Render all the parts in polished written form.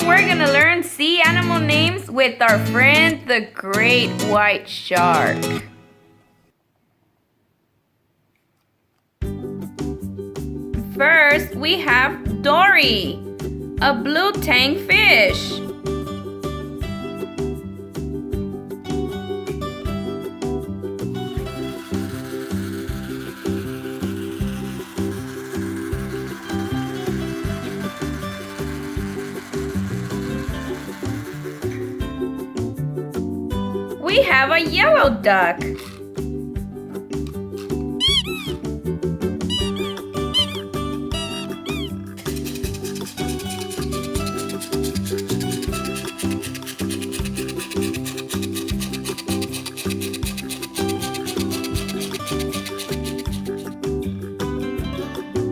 we're gonna learn sea animal names with our friend the great white shark. First, we have Dory, a blue tang fish. We have a yellow duck.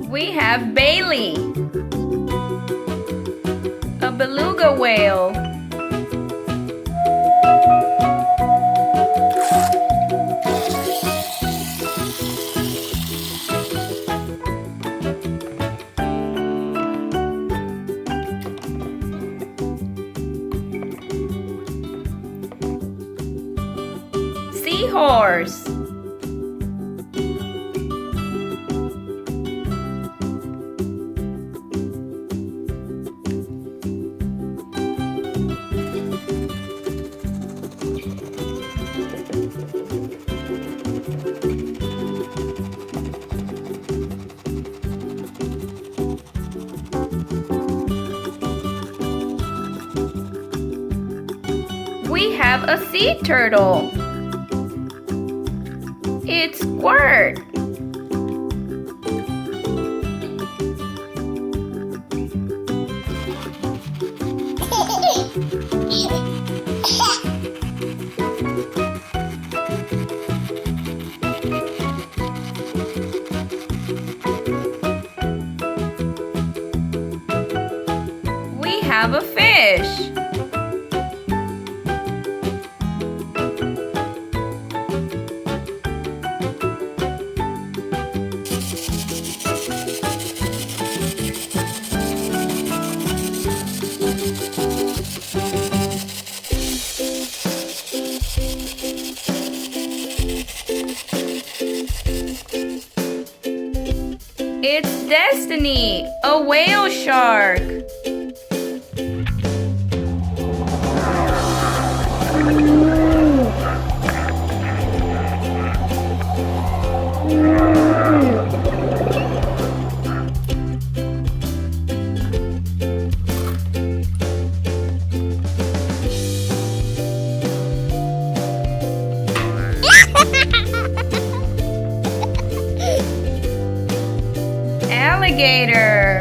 We have Bailey, a beluga whale. Seahorse. We have a sea turtle. It's Squirt. We have a fish. It's Destiny, a whale shark. Alligator.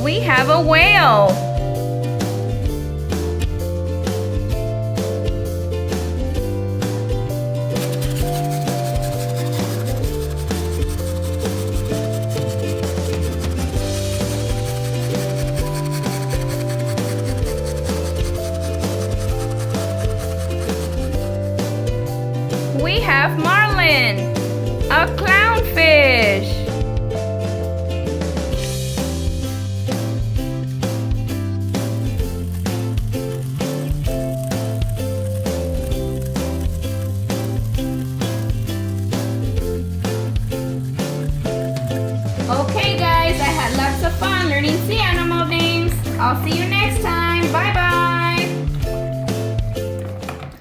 We have a whale. We have Marlin, a clownfish. Okay guys, I had lots of fun learning sea animal names. I'll see you next time.